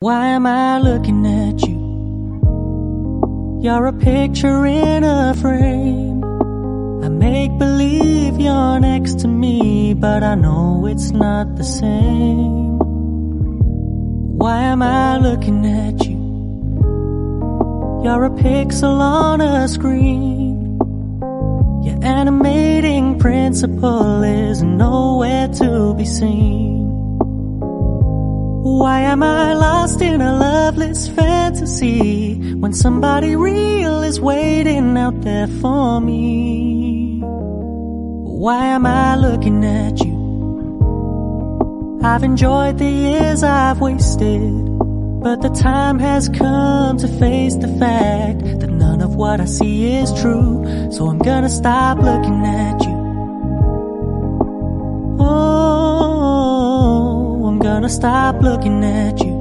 Why am I looking at you? You're a picture in a frame. I make believe you're next to me, but I know it's not the same. Why am I looking at you? You're a pixel on a screen. Your animating principle is nowhere to be seen. Why am I lost in a loveless fantasy when somebody real is waiting out there for me? Why am I looking at you? I've enjoyed the years I've wasted, but the time has come to face the fact that none of what I see is true. So I'm gonna stop looking at you. Oh, I'm gonna stop looking at you.